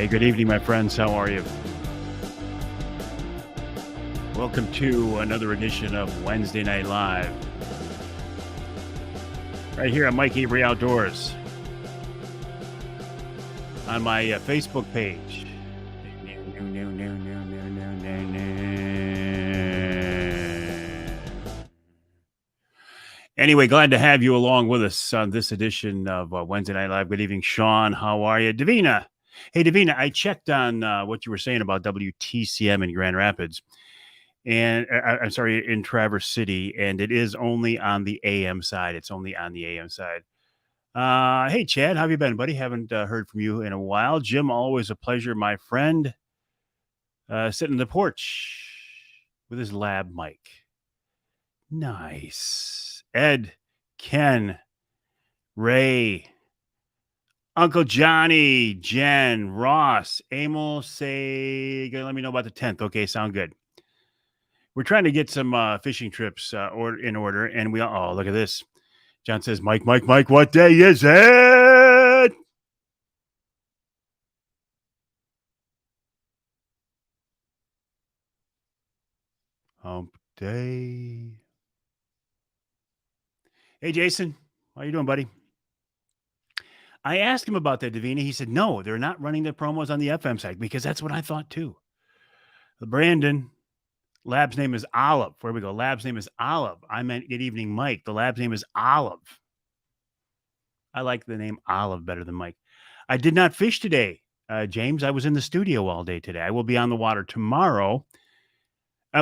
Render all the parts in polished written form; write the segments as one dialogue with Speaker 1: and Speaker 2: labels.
Speaker 1: Hey, good evening, my friends. How are you? Welcome to another edition of Wednesday Night Live. Right here on Mike Avery Outdoors. On my Facebook page. Anyway, glad to have you along with us on this edition of Wednesday Night Live. Good evening, Sean. How are you? Davina. Hey, Davina, I checked on what you were saying about WTCM in Grand Rapids. And I'm sorry, in Traverse City, and it is only on the AM side. It's only on the AM side. Hey, Chad, how have you been, buddy? Haven't heard from you in a while. Jim, always a pleasure, my friend. Sitting on the porch with his lab mic. Nice. Ed, Ken, Ray, Uncle Johnny, Jen, Ross, Emil, say, let me know about the 10th. Okay, sound good. We're trying to get some fishing trips in order, and look at this. John says, Mike, what day is it? Hump day. Hey, Jason, how you doing, buddy? I asked him about that, Davina. He said, no, they're not running the promos on the FM side, because that's what I thought, too. Brandon, lab's name is Olive. Where we go? Lab's name is Olive. I meant good evening, Mike. The lab's name is Olive. I like the name Olive better than Mike. I did not fish today, James. I was in the studio all day today. I will be on the water tomorrow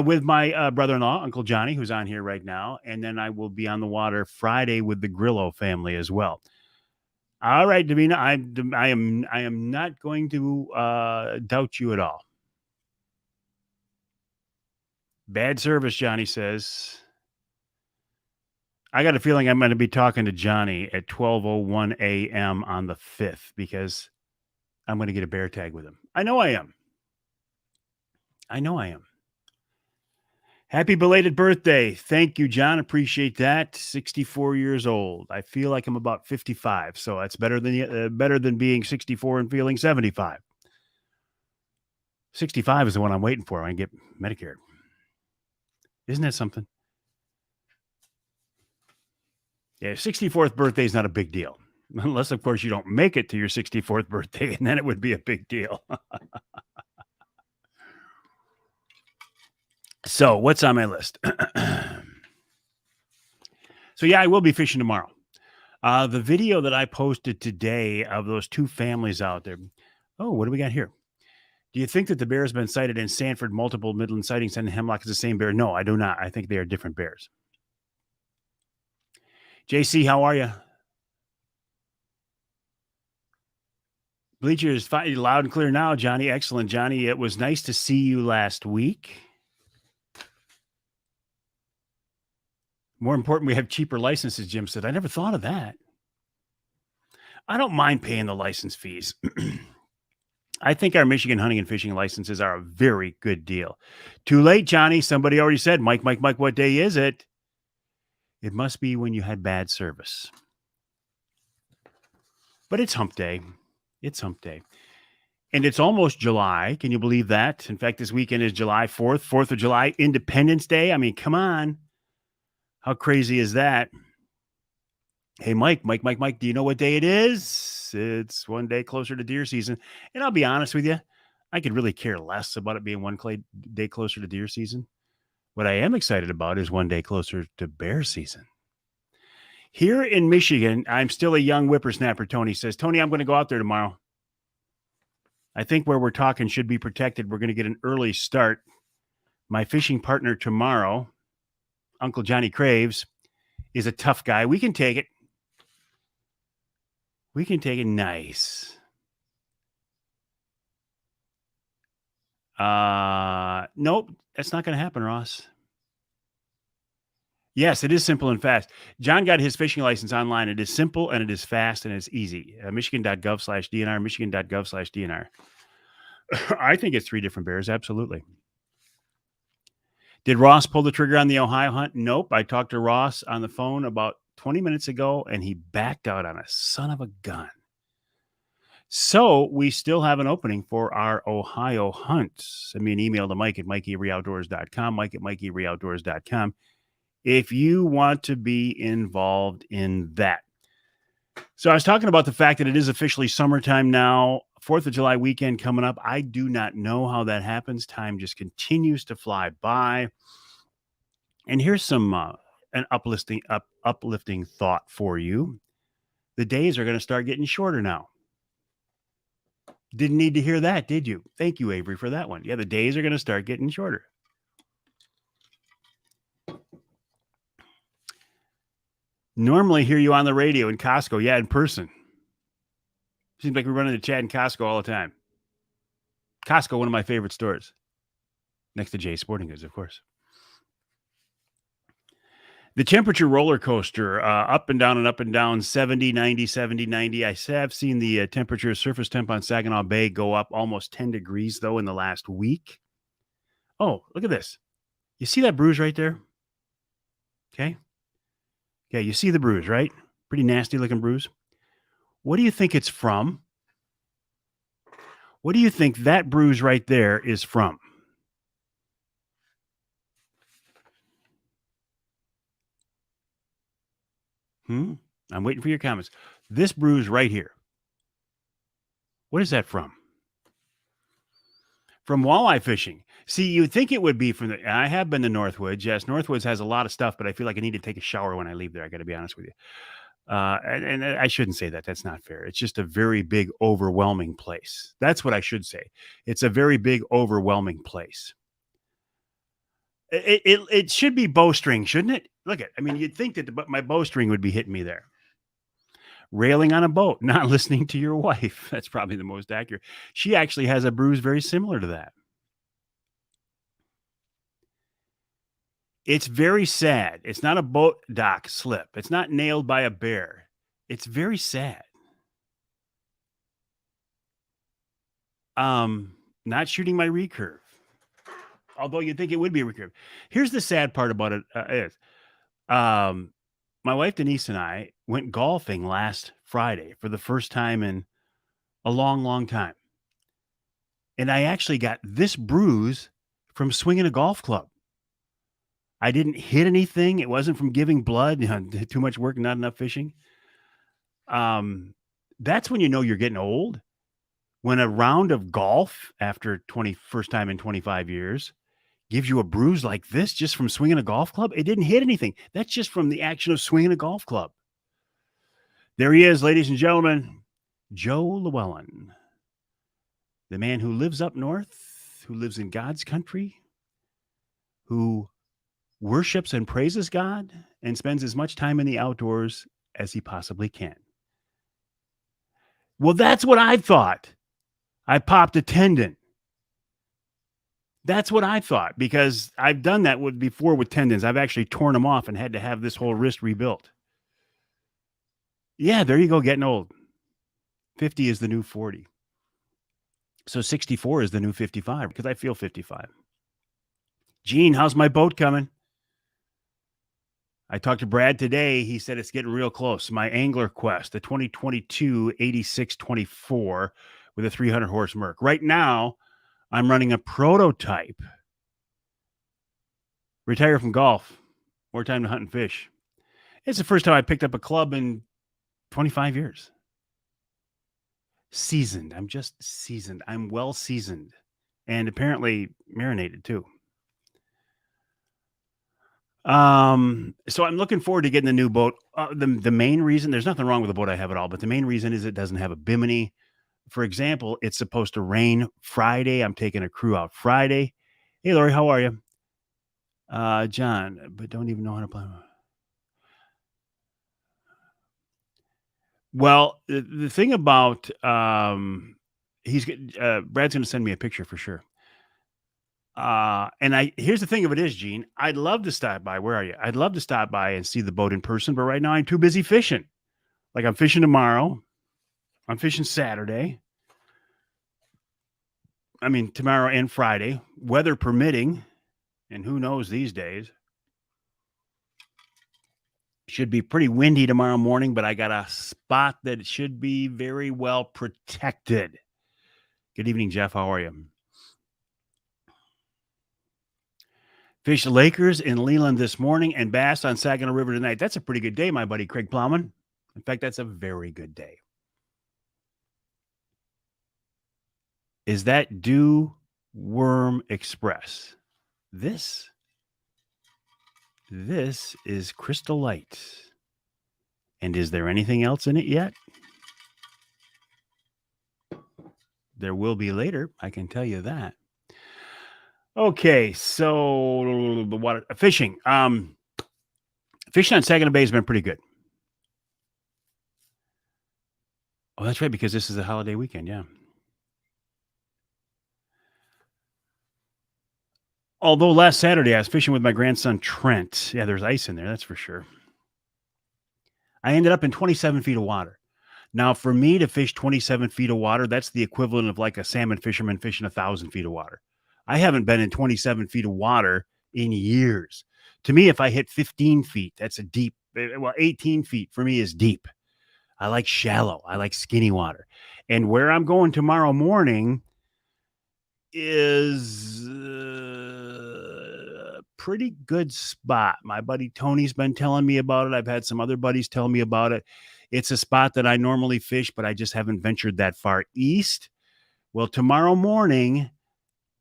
Speaker 1: with my brother-in-law, Uncle Johnny, who's on here right now. And then I will be on the water Friday with the Grillo family as well. All right, Davina, I am not going to doubt you at all. Bad service, Johnny says. I got a feeling I'm going to be talking to Johnny at 12:01 a.m. on the 5th because I'm going to get a bear tag with him. I know I am. Happy belated birthday. Thank you, John. Appreciate that. 64 years old. I feel like I'm about 55, so that's better than being 64 and feeling 75. 65 is the one I'm waiting for when I get Medicare. Isn't that something? Yeah, 64th birthday is not a big deal. Unless, of course, you don't make it to your 64th birthday, and then it would be a big deal. So, what's on my list? So, yeah, I will be fishing tomorrow. The video that I posted today of those two families out there. Oh, what do we got here? Do you think that the bear has been sighted in Sanford, multiple Midland sightings, and Hemlock is the same bear? No, I do not. I think they are different bears. JC, how are you? Bleacher is loud and clear now, Johnny. Excellent, Johnny. It was nice to see you last week. More important, we have cheaper licenses, Jim said. I never thought of that. I don't mind paying the license fees. I think our Michigan hunting and fishing licenses are a very good deal. Too late, Johnny. Somebody already said, Mike, what day is it? It must be when you had bad service. But it's hump day. And it's almost July. Can you believe that? In fact, this weekend is July 4th, 4th of July, Independence Day. I mean, come on. How crazy is that? Hey, Mike, do you know what day it is? It's one day closer to deer season. And I'll be honest with you, I could really care less about it being one day closer to deer season. What I am excited about is one day closer to bear season. Here in Michigan, I'm still a young whippersnapper, Tony says. Tony, I'm going to go out there tomorrow. I think where we're talking should be protected. We're going to get an early start. My fishing partner tomorrow, Uncle Johnny Craves, is a tough guy. We can take it. Nice. Nope, that's not going to happen, Ross. Yes, it is simple and fast. John got his fishing license online. It is simple and it is fast and it's easy. Michigan.gov/DNR, Michigan.gov/DNR. I think it's 3 different bears. Absolutely. Did Ross pull the trigger on the Ohio hunt? Nope. I talked to Ross on the phone about 20 minutes ago and he backed out on a son of a gun. So we still have an opening for our Ohio hunt. Send me an email to Mike at MikeyReOutdoors.com, Mike at MikeyReOutdoors.com, if you want to be involved in that. So I was talking about the fact that it is officially summertime now. 4th of July weekend coming up. I do not know how that happens. Time just continues to fly by. And here's some an uplifting thought for you. The days are going to start getting shorter now. Didn't need to hear that, did you? Thank you, Avery, for that one. Yeah, the days are going to start getting shorter. Normally hear you on the radio in Costco. Yeah, in person. Seems like we run into Chad in Costco all the time. Costco, one of my favorite stores. Next to Jay's Sporting Goods, of course. The temperature roller coaster, up and down, 70, 90, 70, 90. I have seen the temperature, surface temp on Saginaw Bay go up almost 10 degrees, though, in the last week. Oh, look at this. You see that bruise right there? Okay. Yeah, you see the bruise, right? Pretty nasty looking bruise. What do you think it's from? What do you think that bruise right there is from? I'm waiting for your comments. This bruise right here. What is that from? From walleye fishing. See, you'd think it would be from the. I have been to Northwoods. Yes, Northwoods has a lot of stuff, but I feel like I need to take a shower when I leave there. I got to be honest with you. And I shouldn't say that. That's not fair. It's just a very big, overwhelming place. That's what I should say. It's a very big, overwhelming place. It should be bowstring, shouldn't it? Look at. I mean, you'd think that my bowstring would be hitting me there. Railing on a boat, not listening to your wife. That's probably the most accurate. She actually has a bruise very similar to that. It's very sad. It's not a boat dock slip. It's not nailed by a bear. It's very sad. Not shooting my recurve. Although you'd think it would be a recurve. Here's the sad part about it is, my wife Denise and I went golfing last Friday for the first time in a long, long time. And I actually got this bruise from swinging a golf club. I didn't hit anything. It wasn't from giving blood, too much work, not enough fishing. That's when you know you're getting old. When a round of golf after first time in 25 years gives you a bruise like this just from swinging a golf club, it didn't hit anything. That's just from the action of swinging a golf club. There he is, ladies and gentlemen, Joe Llewellyn, the man who lives up north, who lives in God's country, who worships and praises God, and spends as much time in the outdoors as he possibly can. Well, that's what I thought. I popped a tendon. That's what I thought, because I've done that before with tendons. I've actually torn them off and had to have this whole wrist rebuilt. Yeah, there you go, getting old. 50 is the new 40. So 64 is the new 55, because I feel 55. Gene, how's my boat coming? I talked to Brad today. He said it's getting real close. My Angler Quest, the 2022 8624 with a 300 horse Merc. Right now, I'm running a prototype. Retire from golf. More time to hunt and fish. It's the first time I picked up a club in 25 years. Seasoned. I'm just seasoned. I'm well seasoned. And apparently marinated too. So I'm looking forward to getting the new boat. The main reason, there's nothing wrong with the boat I have at all, but the main reason is it doesn't have a bimini. For example, it's supposed to rain Friday. I'm taking a crew out Friday. Hey, Lori, how are you? John, but don't even know how to play. Well, the thing about Brad's going to send me a picture for sure. And here's the thing of it is, Gene, I'd love to stop by. Where are you? I'd love to stop by and see the boat in person, but right now I'm too busy fishing. Like I'm fishing tomorrow. I'm fishing Saturday. I mean, tomorrow and Friday, weather permitting. And who knows these days? Should be pretty windy tomorrow morning, but I got a spot that should be very well protected. Good evening, Jeff. How are you? Fished Lakers in Leland this morning and bass on Saginaw River tonight. That's a pretty good day, my buddy Craig Plowman. In fact, that's a very good day. Is that Dew Worm Express? This is Crystal Light. And is there anything else in it yet? There will be later, I can tell you that. Okay, so the water fishing. Fishing on Saginaw Bay has been pretty good. Oh, that's right, because this is a holiday weekend, yeah. Although last Saturday I was fishing with my grandson Trent. Yeah, there's ice in there, that's for sure. I ended up in 27 feet of water. Now, for me to fish 27 feet of water, that's the equivalent of like a salmon fisherman fishing 1,000 feet of water. I haven't been in 27 feet of water in years. To me, if I hit 15 feet, that's a deep, 18 feet for me is deep. I like shallow. I like skinny water. And where I'm going tomorrow morning is a pretty good spot. My buddy Tony's been telling me about it. I've had some other buddies tell me about it. It's a spot that I normally fish, but I just haven't ventured that far east. Well, tomorrow morning,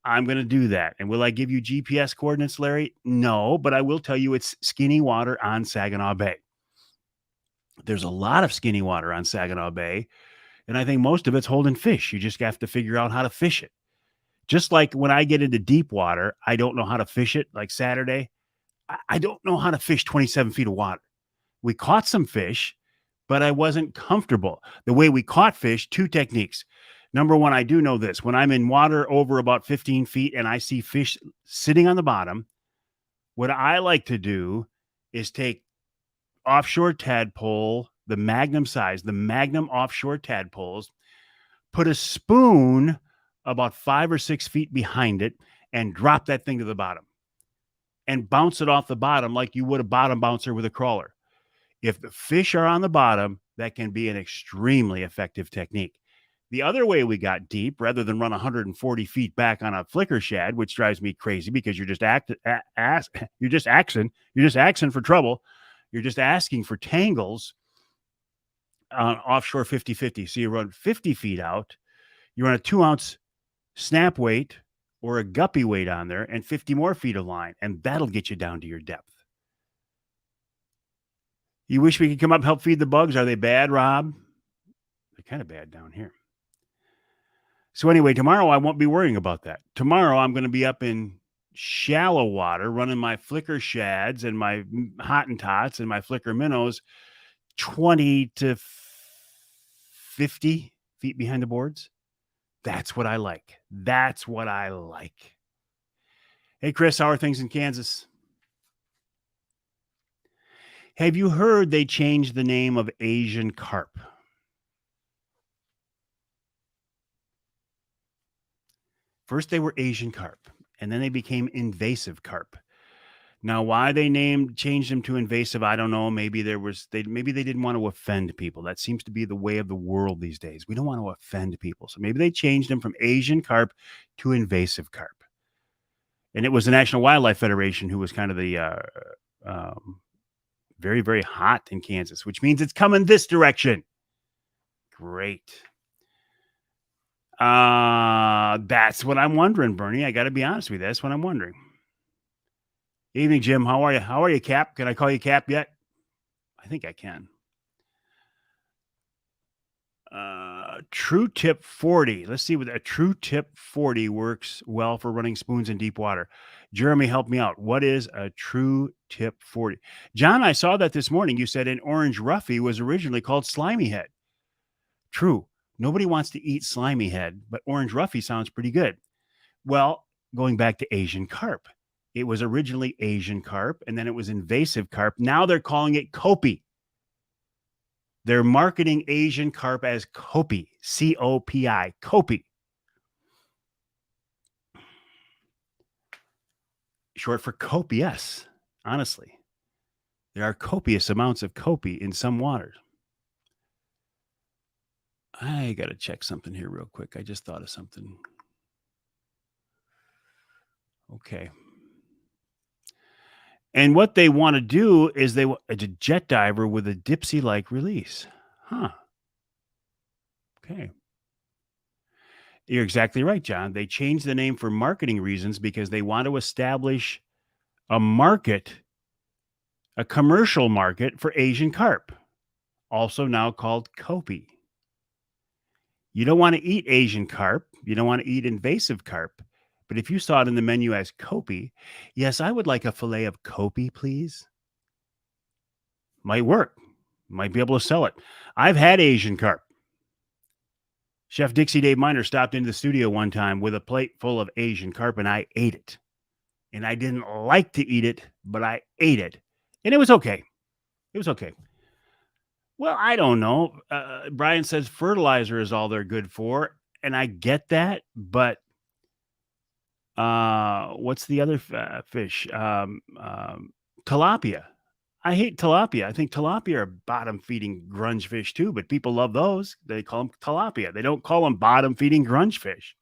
Speaker 1: I'm going to do that. And will I give you GPS coordinates, Larry? No, but I will tell you it's skinny water on Saginaw Bay. There's a lot of skinny water on Saginaw Bay, and I think most of it's holding fish. You just have to figure out how to fish it. Just like when I get into deep water, I don't know how to fish it, like Saturday. I don't know how to fish 27 feet of water. We caught some fish, but I wasn't comfortable. The way we caught fish, two techniques. Number one, I do know this. When I'm in water over about 15 feet and I see fish sitting on the bottom, what I like to do is take offshore tadpole, the magnum size, the magnum offshore tadpoles, put a spoon about 5 or 6 feet behind it and drop that thing to the bottom and bounce it off the bottom like you would a bottom bouncer with a crawler. If the fish are on the bottom, that can be an extremely effective technique. The other way we got deep, rather than run 140 feet back on a flicker shad, which drives me crazy because you're just asking for trouble. You're just asking for tangles on offshore 50-50. So you run 50 feet out, you run a 2-ounce snap weight or a guppy weight on there and 50 more feet of line, and that'll get you down to your depth. You wish we could come up and help feed the bugs. Are they bad, Rob? They're kind of bad down here. So anyway, tomorrow I won't be worrying about that. Tomorrow I'm going to be up in shallow water running my flicker shads and my Hottentots and my flicker minnows 20 to 50 feet behind the boards. That's what I like. That's what I like. Hey, Chris, how are things in Kansas? Have you heard they changed the name of Asian carp? First, they were Asian carp, and then they became invasive carp. Now, why they changed them to invasive, I don't know. Maybe they didn't want to offend people. That seems to be the way of the world these days. We don't want to offend people, so maybe they changed them from Asian carp to invasive carp. And it was the National Wildlife Federation who was kind of the very, very hot in Kansas, which means it's coming this direction. Great. That's what I'm wondering, Bernie. I got to be honest with you. That's what I'm wondering. Evening, Jim. How are you? How are you, Cap? Can I call you Cap yet? I think I can. True Tip 40. Let's see what a True Tip 40 works well for running spoons in deep water. Jeremy, help me out. What is a True Tip 40? John, I saw that this morning. You said an orange roughy was originally called slimy head. True. Nobody wants to eat slimy head, but orange roughy sounds pretty good. Well, going back to Asian carp. It was originally Asian carp, and then it was invasive carp. Now they're calling it Kopi. They're marketing Asian carp as Kopi, C-O-P-I, Kopi. Short for cope, yes, honestly. There are copious amounts of copy in some waters. I got to check something here real quick. I just thought of something. Okay. And what they want to do is a jet diver with a Dipsy-like release. Huh. Okay. You're exactly right, John. They changed the name for marketing reasons because they want to establish a market, a commercial market for Asian carp, also now called Kopi. You don't want to eat Asian carp. You don't want to eat invasive carp. But if you saw it in the menu as Kopi, yes, I would like a fillet of Kopi, please. Might work. Might be able to sell it. I've had Asian carp. Chef Dixie Dave Miner stopped into the studio one time with a plate full of Asian carp, and I ate it. And I didn't like to eat it, but I ate it. And it was okay. It was okay. Well, I don't know. Brian says fertilizer is all they're good for. And I get that. But what's the other fish? Tilapia. I hate tilapia. I think tilapia are bottom-feeding grunge fish too, but people love those. They call them tilapia. They don't call them bottom-feeding grunge fish.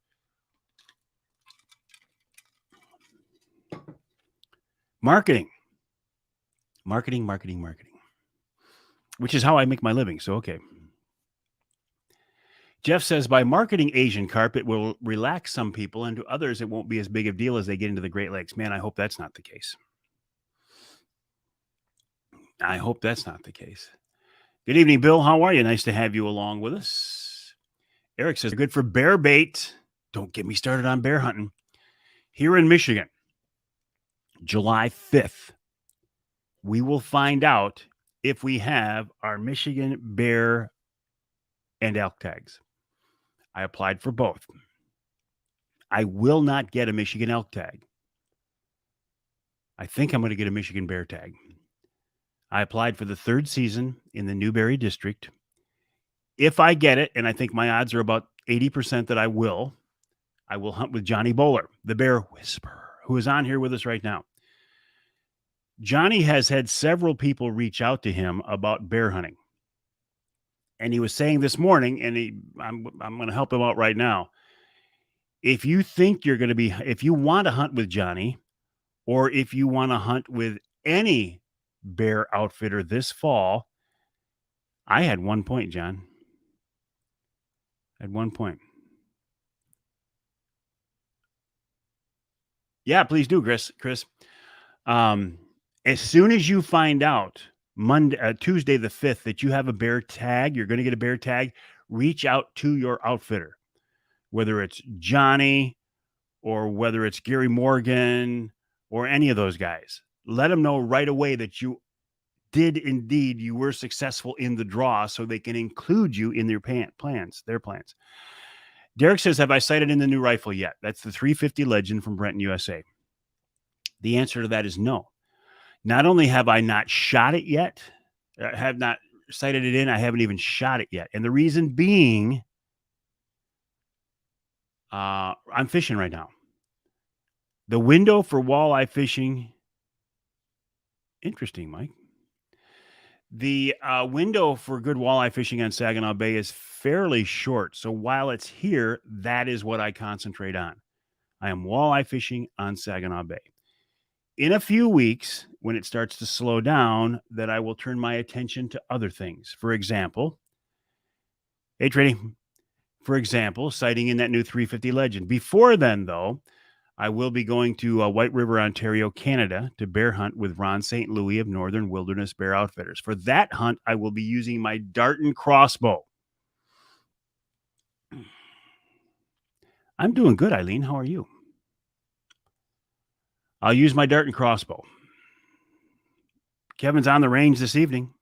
Speaker 1: Marketing. Which is how I make my living. So, okay. Jeff says, by marketing Asian carp, it will relax some people, and to others, it won't be as big of a deal as they get into the Great Lakes. Man, I hope that's not the case. Good evening, Bill. How are you? Nice to have you along with us. Eric says, good for bear bait. Don't get me started on bear hunting. Here in Michigan, July 5th, we will find out if we have our Michigan bear and elk tags. I applied for both. I will not get a Michigan elk tag. I think I'm going to get a Michigan bear tag. I applied for the third season in the Newberry district. If I get it, and I think my odds are about 80% that I will hunt with Johnny Bowler, the bear whisperer, who is on here with us right now. Johnny has had several people reach out to him about bear hunting. And he was saying this morning, and I'm going to help him out right now. If you think if you want to hunt with Johnny, or if you want to hunt with any bear outfitter this fall, I had 1 point, John. At 1 point. Yeah, please do, Chris. As soon as you find out Tuesday the 5th that you have a bear tag, you're going to get a bear tag, reach out to your outfitter, whether it's Johnny or whether it's Gary Morgan or any of those guys. Let them know right away that you were successful in the draw, so they can include you in their plans. Derek says, have I sighted in the new rifle yet? That's the 350 Legend from Brenton, USA. The answer to that is no. Not only have I not shot it yet, have not sighted it in, I haven't even shot it yet. And the reason being, I'm fishing right now. The window for walleye fishing, interesting, Mike. The window for good walleye fishing on Saginaw Bay is fairly short. So while it's here, that is what I concentrate on. I am walleye fishing on Saginaw Bay. In a few weeks, when it starts to slow down, that I will turn my attention to other things. For example, hey, Trini, sighting in that new 350 Legend. Before then, though, I will be going to White River, Ontario, Canada to bear hunt with Ron St. Louis of Northern Wilderness Bear Outfitters. For that hunt, I will be using my dart and crossbow. I'm doing good, Eileen. How are you? I'll use my dart and crossbow. Kevin's on the range this evening.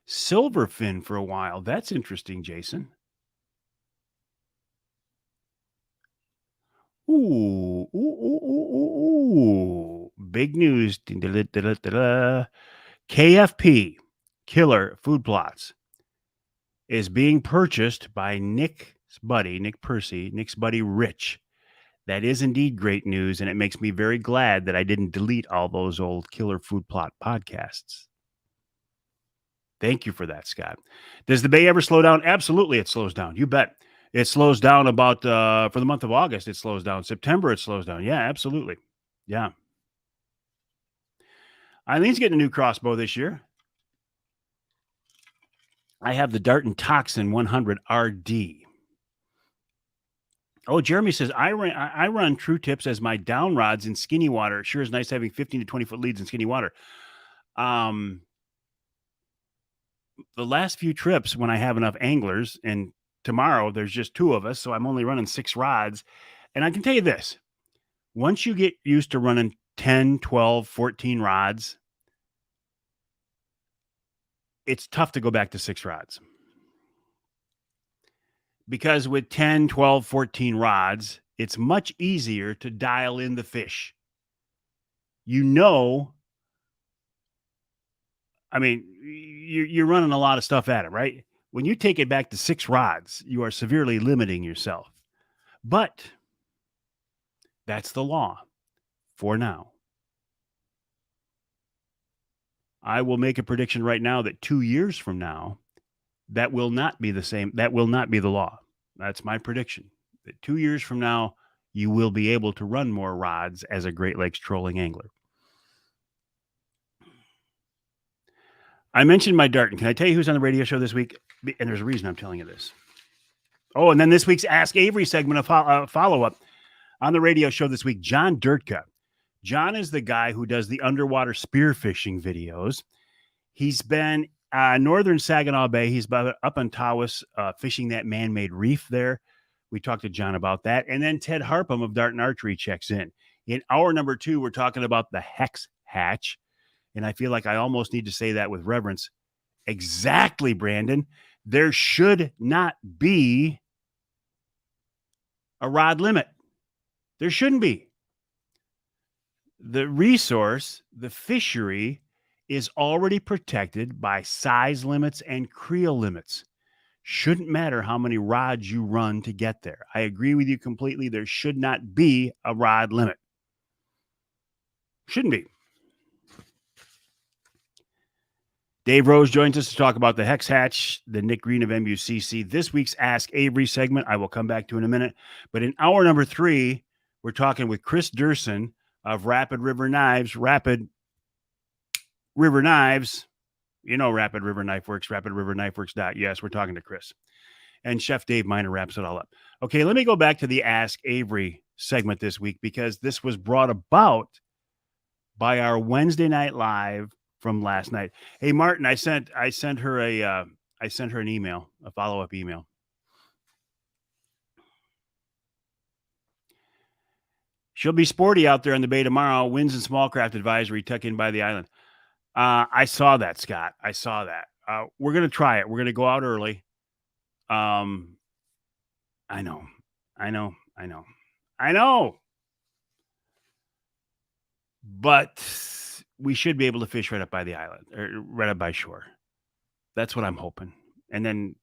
Speaker 1: Silverfin for a while. That's interesting, Jason. Ooh. Big news. KFP, Killer Food Plots, is being purchased by Nick's buddy Rich. That is indeed great news, and it makes me very glad that I didn't delete all those old Killer Food Plot podcasts. Thank you for that, Scott. Does the Bay ever slow down? Absolutely, it slows down. You bet. It slows down about for the month of August. It slows down. September, it slows down. Yeah, absolutely. Yeah. Eileen's getting a new crossbow this year. I have the Dart and Toxin 100 RD. Oh, Jeremy says I run True Tips as my down rods in skinny water. It sure is nice having 15 to 20-foot leads in skinny water. The last few trips when I have enough anglers, and tomorrow there's just 2 of us, so I'm only running 6 rods. And I can tell you this, once you get used to running 10, 12, 14 rods, it's tough to go back to 6 rods. Because with 10, 12, 14 rods, it's much easier to dial in the fish. You know, I mean, you're running a lot of stuff at it, right? When you take it back to 6 rods, you are severely limiting yourself. But that's the law for now. I will make a prediction right now that 2 years from now, that will not be the same. That will not be the law. That's my prediction. That 2 years from now, you will be able to run more rods as a Great Lakes trolling angler. I mentioned my dart. And can I tell you who's on the radio show this week? And there's a reason I'm telling you this. Oh, and then this week's Ask Avery segment of follow-up on the radio show this week, John Dirtka. John is the guy who does the underwater spearfishing videos. He's been northern Saginaw Bay. He's up on Tawas fishing that man-made reef there. We talked to John about that. And then Ted Harpham of Dart and Archery checks in. In hour number 2, we're talking about the hex hatch. And I feel like I almost need to say that with reverence. Exactly, Brandon. There should not be a rod limit. There shouldn't be. The resource, the fishery, is already protected by size limits and creel limits. Shouldn't matter how many rods you run to get there. I agree with you completely. There should not be a rod limit. Shouldn't be. Dave Rose joins us to talk about the hex hatch, the Nick Green of MUCC. This week's Ask Avery segment, I will come back to in a minute. But in hour number 3, we're talking with Chris Durson of Rapid River Knives. Rapid River Knives, you know Rapid River Knife Works, rapidriverknifeworks. Yes, we're talking to Chris. And Chef Dave Miner wraps it all up. Okay, let me go back to the Ask Avery segment this week because this was brought about by our Wednesday night live from last night. Hey, Martin, I sent her an email, a follow-up email. She'll be sporty out there on the bay tomorrow. Winds and small craft advisory tuck in by the island. I saw that, Scott. I saw that. We're going to try it. We're going to go out early. I know. But we should be able to fish right up by the island, or right up by shore. That's what I'm hoping. And then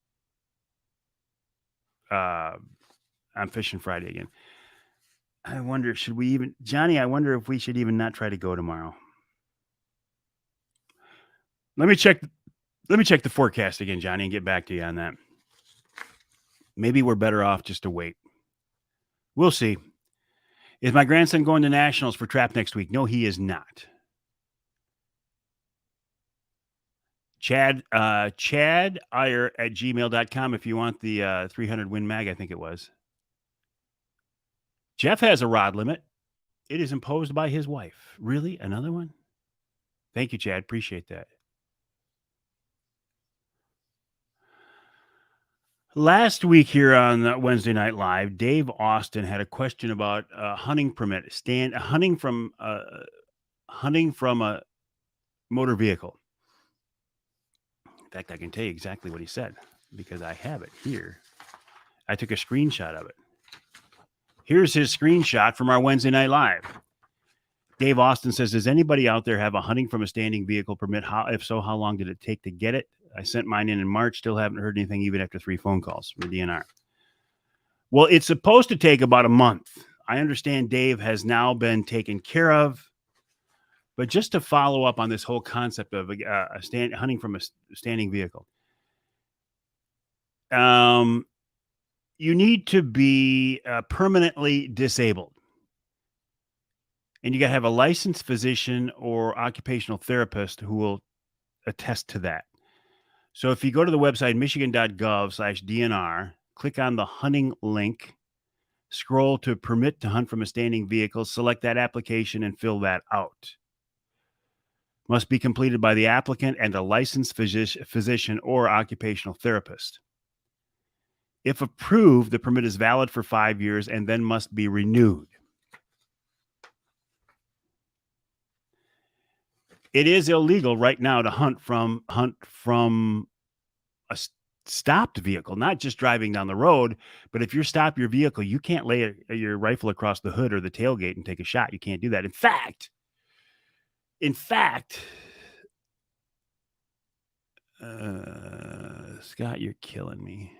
Speaker 1: I'm fishing Friday again. I wonder, Johnny, I wonder if we should even not try to go tomorrow. Let me check the forecast again, Johnny, and get back to you on that. Maybe we're better off just to wait. We'll see. Is my grandson going to nationals for trap next week? No, he is not. Chad Iyer at gmail.com if you want the 300 Win Mag, I think it was. Jeff has a rod limit. It is imposed by his wife. Really? Another one? Thank you, Chad. Appreciate that. Last week here on Wednesday Night Live, Dave Austin had a question about hunting permit, hunting from a motor vehicle. In fact, I can tell you exactly what he said because I have it here. I took a screenshot of it. Here's his screenshot from our Wednesday Night Live. Dave Austin says, does anybody out there have a hunting from a standing vehicle permit? If so, how long did it take to get it? I sent mine in March. Still haven't heard anything even after 3 phone calls from the DNR. Well, it's supposed to take about a month. I understand Dave has now been taken care of, but just to follow up on this whole concept of hunting from a standing vehicle, you need to be permanently disabled. And you got to have a licensed physician or occupational therapist who will attest to that. So if you go to the website, michigan.gov/DNR, click on the hunting link, scroll to permit to hunt from a standing vehicle, select that application and fill that out. Must be completed by the applicant and a licensed physician or occupational therapist. If approved, the permit is valid for 5 years and then must be renewed. It is illegal right now to hunt from a stopped vehicle, not just driving down the road, but if you stop your vehicle, you can't lay your rifle across the hood or the tailgate and take a shot. You can't do that. In fact, Scott, you're killing me.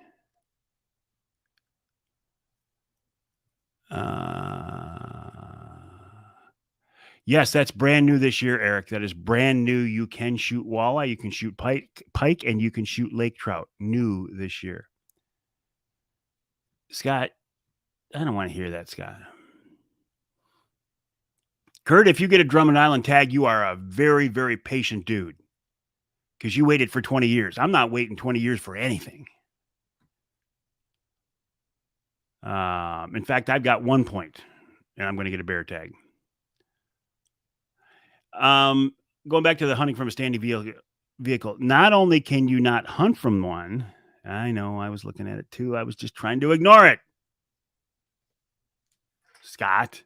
Speaker 1: Yes, that's brand new this year, Eric. That is brand new. You can shoot walleye, you can shoot pike, and you can shoot lake trout. New this year. Scott, I don't want to hear that, Scott. Kurt, if you get a Drummond Island tag, you are a very, very patient dude because you waited for 20 years. I'm not waiting 20 years for anything. In fact, I've got 1 point, and I'm going to get a bear tag. Going back to the hunting from a standing vehicle, not only can you not hunt from one, I know I was looking at it too. I was just trying to ignore it. Scott.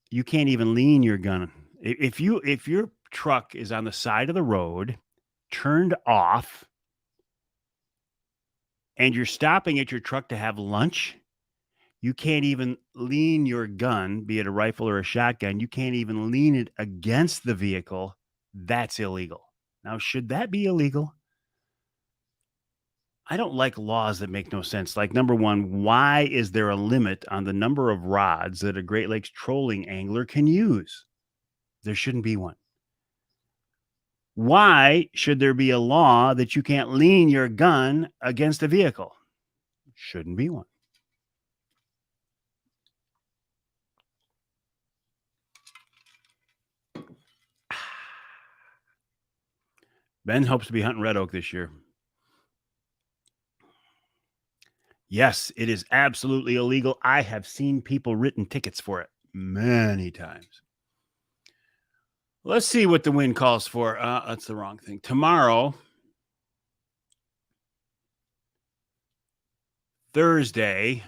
Speaker 1: You can't even lean your gun. If your truck is on the side of the road, turned off, and you're stopping at your truck to have lunch, you can't even lean your gun, be it a rifle or a shotgun. You can't even lean it against the vehicle. That's illegal. Now, should that be illegal? I don't like laws that make no sense. Like, number one, why is there a limit on the number of rods that a Great Lakes trolling angler can use? There shouldn't be one. Why should there be a law that you can't lean your gun against a vehicle? Shouldn't be one. Ben hopes to be hunting red oak this year. Yes, it is absolutely illegal. I have seen people written tickets for it many times. Let's see what the wind calls for. That's the wrong thing. Tomorrow, Thursday,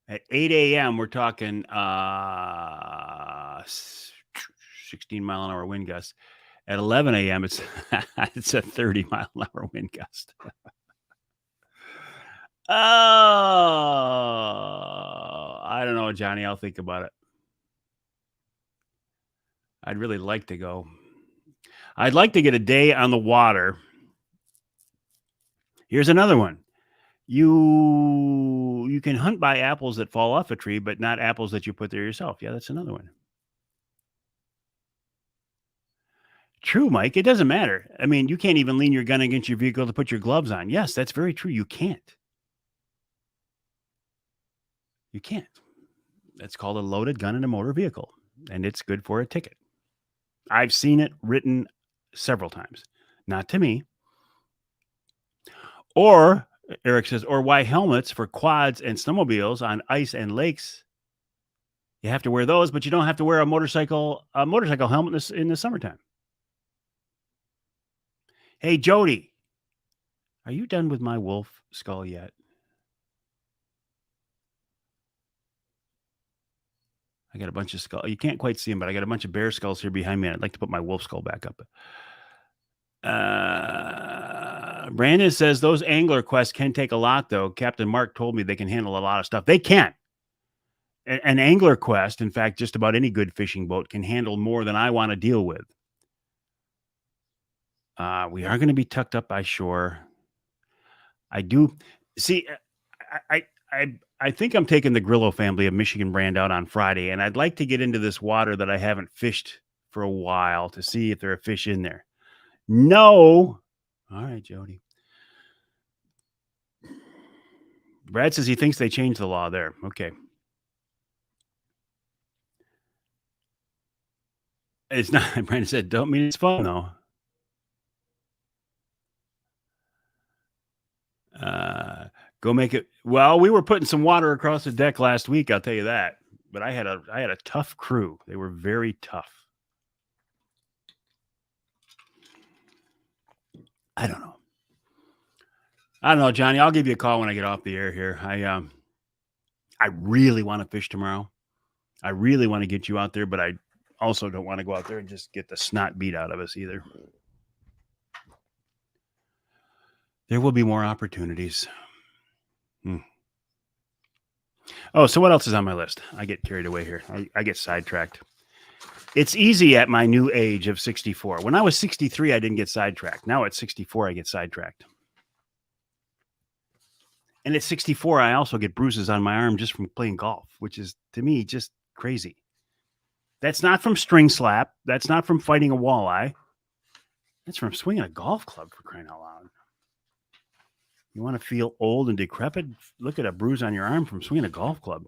Speaker 1: at 8 a.m., we're talking 16-mile-an-hour wind gust. At 11 a.m., it's it's a 30-mile-an-hour wind gust. Oh, I don't know, Johnny. I'll think about it. I'd really like to go. I'd like to get a day on the water. Here's another one. You can hunt by apples that fall off a tree, but not apples that you put there yourself. Yeah, that's another one. True, Mike. It doesn't matter. I mean, you can't even lean your gun against your vehicle to put your gloves on. Yes, that's very true. You can't. You can't. That's called a loaded gun in a motor vehicle, and it's good for a ticket. I've seen it written several times. Not to me. Or, Eric says, or why helmets for quads and snowmobiles on ice and lakes? You have to wear those, but you don't have to wear a motorcycle helmet in the summertime. Hey, Jody, are you done with my wolf skull yet? I got a bunch of skulls. You can't quite see them, but I got a bunch of bear skulls here behind me. I'd like to put my wolf skull back up. Brandon says those angler quests can take a lot, though. Captain Mark told me they can handle a lot of stuff. They can. An angler quest, in fact, just about any good fishing boat can handle more than I want to deal with. We are going to be tucked up by shore. I do see. I think I'm taking the Grillo family of Michigan brand out on Friday, and I'd like to get into this water that I haven't fished for a while to see if there are fish in there. No. All right, Jody. Brad says he thinks they changed the law there. Okay. It's not. Brandon said, don't mean it's fun, though. Go make it. Well, we were putting some water across the deck last week, I'll tell you that. But I had a tough crew. They were very tough. I don't know, Johnny. I'll give you a call when I get off the air here. I really want to fish tomorrow. I really want to get you out there, but I also don't want to go out there and just get the snot beat out of us either. There will be more opportunities. Oh, so what else is on my list? I get carried away here. I get sidetracked. It's easy at my new age of 64. When I was 63, I didn't get sidetracked. Now at 64, I get sidetracked. And at 64, I also get bruises on my arm just from playing golf, which is, to me, just crazy. That's not from string slap. That's not from fighting a walleye. That's from swinging a golf club, for crying out loud. You want to feel old and decrepit? Look at a bruise on your arm from swinging a golf club.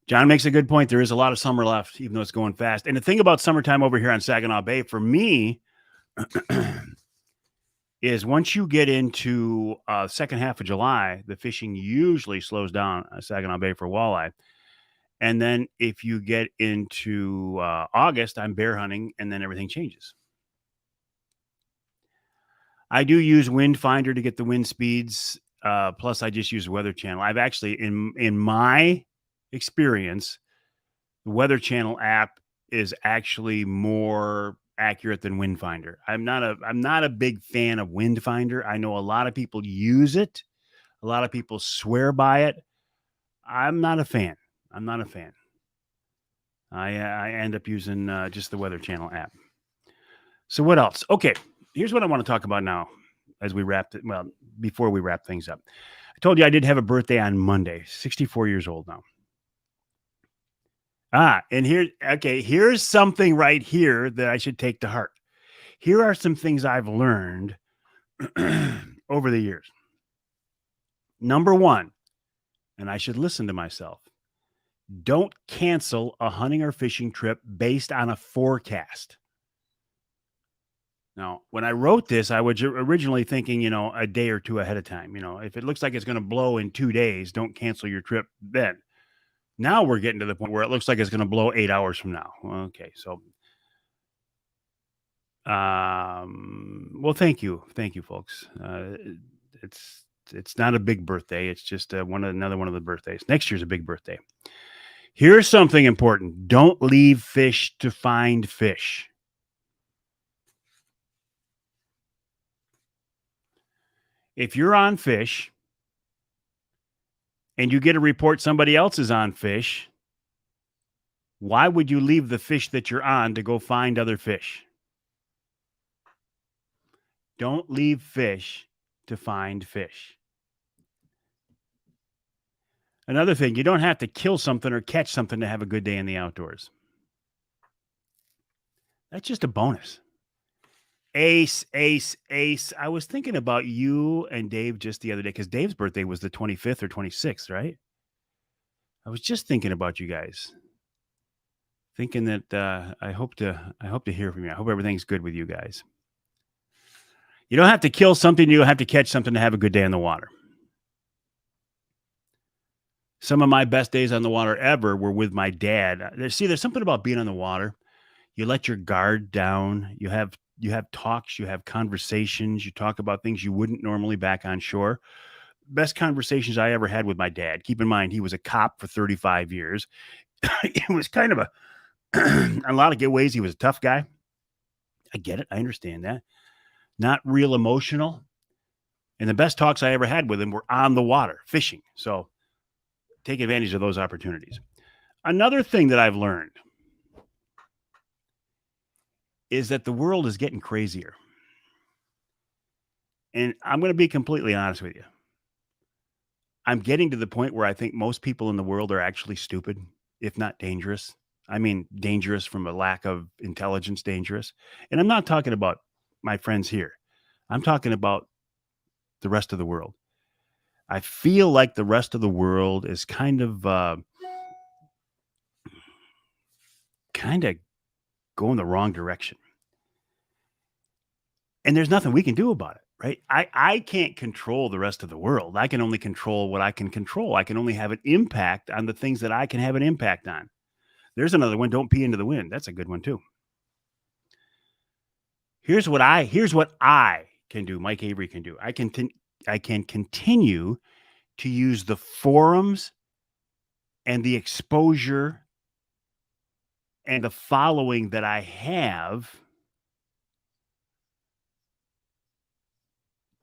Speaker 1: John makes a good point. There is a lot of summer left, even though it's going fast. And the thing about summertime over here on Saginaw Bay, for me, is once you get into second half of July, the fishing usually slows down on Saginaw Bay for walleye. And then if you get into August, I'm bear hunting, and then everything changes. I do use Wind Finder to get the wind speeds. Plus, I just use Weather Channel. I've actually, in my experience, the Weather Channel app is actually more accurate than Wind Finder. I'm not a big fan of Wind Finder. I know a lot of people use it. A lot of people swear by it. I'm not a fan. I end up using just the Weather Channel app. So what else? Okay, here's what I want to talk about now as we before we wrap things up. I told you I did have a birthday on Monday, 64 years old now. And here's something right here that I should take to heart. Here are some things I've learned over the years. Number one, and I should listen to myself, don't cancel a hunting or fishing trip based on a forecast. Now, when I wrote this, I was originally thinking, a day or two ahead of time. If it looks like it's going to blow in 2 days, don't cancel your trip then. Now we're getting to the point where it looks like it's going to blow 8 hours from now. Okay, so, well, thank you, folks. It's not a big birthday. It's just another one of the birthdays. Next year's a big birthday. Here's something important: don't leave fish to find fish. If you're on fish and you get a report somebody else is on fish, why would you leave the fish that you're on to go find other fish? Don't leave fish to find fish. Another thing, you don't have to kill something or catch something to have a good day in the outdoors. That's just a bonus. Ace. I was thinking about you and Dave just the other day because Dave's birthday was the 25th or 26th, right? I was just thinking about you guys. Thinking that I hope to hear from you. I hope everything's good with you guys. You don't have to kill something. You don't have to catch something to have a good day on the water. Some of my best days on the water ever were with my dad. See, there's something about being on the water. You let your guard down. You have talks, you have conversations, you talk about things you wouldn't normally back on shore. Best conversations I ever had with my dad. Keep in mind, he was a cop for 35 years. It was kind of a lot of good ways. He was a tough guy. I get it. I understand that. not real emotional. And the best talks I ever had with him were on the water, fishing. So take advantage of those opportunities. Another thing that I've learned is that the world is getting crazier. And I'm going to be completely honest with you. I'm getting to the point where I think most people in the world are actually stupid, if not dangerous. I mean, dangerous from a lack of intelligence, dangerous. And I'm not talking about my friends here. I'm talking about the rest of the world. I feel like the rest of the world is kind of going the wrong direction. And there's nothing we can do about it, right? I can't control the rest of the world. I can only control what I can control. I can only have an impact on the things that I can have an impact on. There's another one. Don't pee into the wind. That's a good one too. Here's what I can do. Mike Avery can do. I can continue to use the forums and the exposure and the following that I have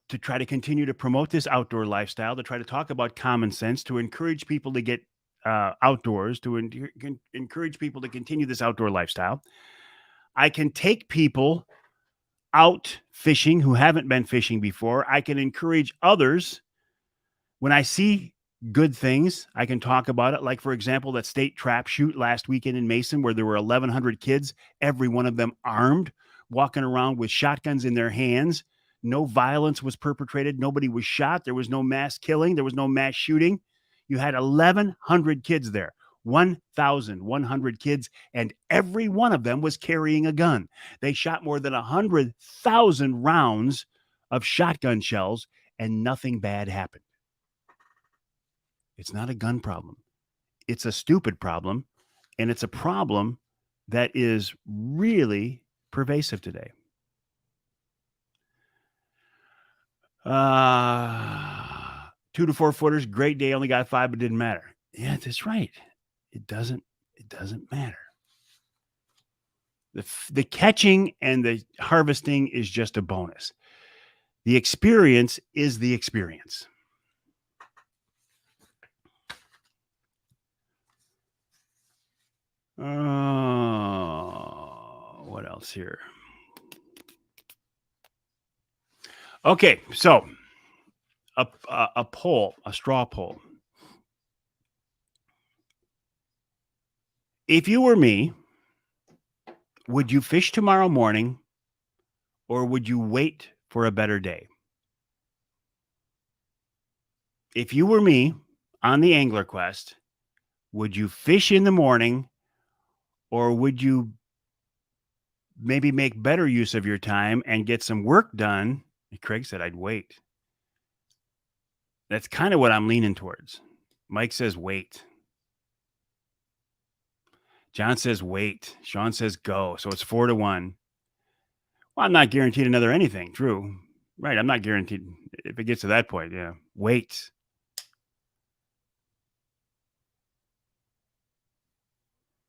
Speaker 1: to try to continue to promote this outdoor lifestyle, to try to talk about common sense, to encourage people to get outdoors, to encourage people to continue this outdoor lifestyle. I can take people out fishing who haven't been fishing before. I can encourage others. When I see good things, I can talk about it. Like, for example, that state trap shoot last weekend in Mason, where there were 1,100 kids, every one of them armed, walking around with shotguns in their hands. No violence was perpetrated. Nobody was shot. There was no mass killing. There was no mass shooting. You had 1,100 kids there, 1,100 kids, and every one of them was carrying a gun. They shot more than 100,000 rounds of shotgun shells, and nothing bad happened. It's not a gun problem. It's a stupid problem, and it's a problem that is really pervasive today. 2 to 4 footers, great day, only got 5, but didn't matter. Yeah, that's right. It doesn't matter. The catching and the harvesting is just a bonus. The experience is the experience. What else here? Okay, so a poll, a straw poll. If you were me, would you fish tomorrow morning, or would you wait for a better day? If you were me on the Angler Quest, would you fish in the morning, or would you maybe make better use of your time and get some work done? Craig said, I'd wait. That's kind of what I'm leaning towards. Mike says, wait. John says, wait. Sean says, go. So it's 4-1. Well, I'm not guaranteed another anything. True. Right. I'm not guaranteed if it gets to that point. Yeah. Wait.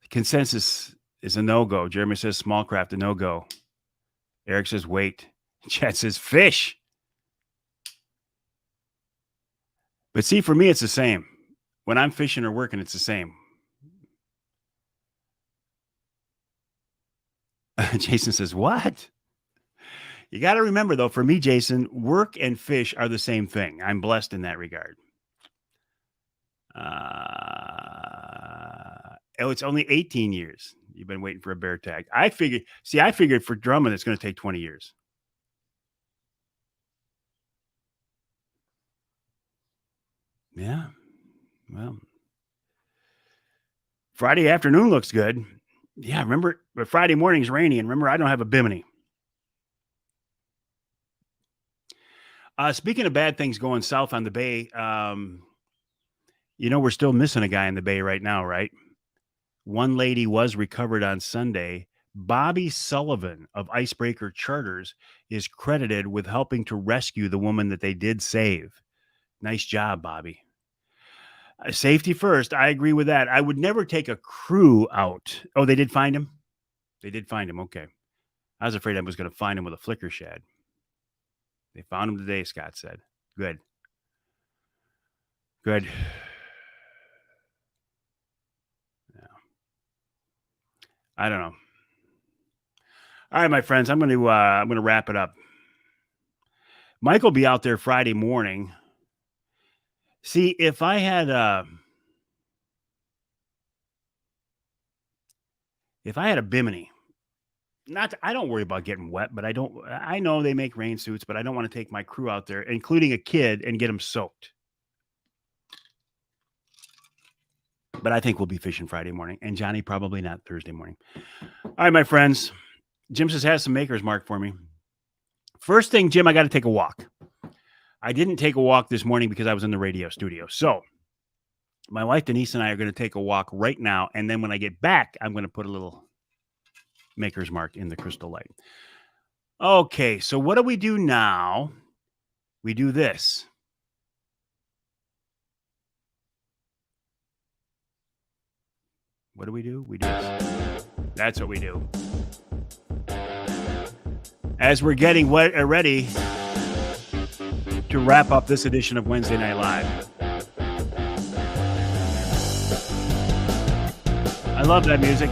Speaker 1: The consensus is a no-go. Jeremy says, small craft, a no-go. Eric says, wait. Chad says, fish. But see, for me, it's the same. When I'm fishing or working, it's the same. Jason says, what? You got to remember, though, for me, Jason, work and fish are the same thing. I'm blessed in that regard. It's only 18 years. You've been waiting for a bear tag. I figured for Drummond, it's going to take 20 years. Yeah. Well, Friday afternoon looks good. Yeah, remember, but Friday morning's rainy, and remember, I don't have a bimini. Speaking of bad things going south on the bay, we're still missing a guy in the bay right now, right? One lady was recovered on Sunday. Bobby Sullivan of Icebreaker Charters is credited with helping to rescue the woman that they did save. Nice job, Bobby. Safety first. I agree with that. I would never take a crew out. Oh, they did find him? They did find him. Okay. I was afraid I was going to find him with a flicker shad. They found him today, Scott said. Good. Good. Yeah. I don't know. All right, my friends, I'm going to wrap it up. Mike will be out there Friday morning. See, if I had a Bimini, I don't worry about getting wet, but I know they make rain suits, but I don't want to take my crew out there, including a kid, and get them soaked. But I think we'll be fishing Friday morning, and Johnny probably not Thursday morning. All right, my friends. Jim says has some Maker's Mark for me. First thing, Jim, I got to take a walk. I didn't take a walk this morning because I was in the radio studio. So my wife Denise and I are going to take a walk right now, and then when I get back, I'm going to put a little Maker's Mark in the crystal light. Okay, so what do we do now? We do this. What do? We do this. That's what we do. As we're getting ready to wrap up this edition of Wednesday Night Live. I love that music.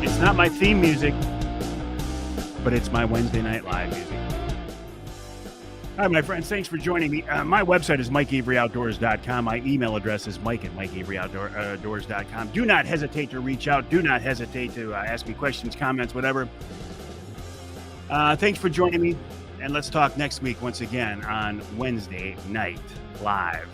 Speaker 1: It's not my theme music, but it's my Wednesday Night Live music. All right, my friends, thanks for joining me. My website is MikeAveryOutdoors.com. My email address is Mike@MikeAveryOutdoors.com. Do not hesitate to reach out. Do not hesitate to ask me questions, comments, whatever. Thanks for joining me, and let's talk next week once again on Wednesday Night Live.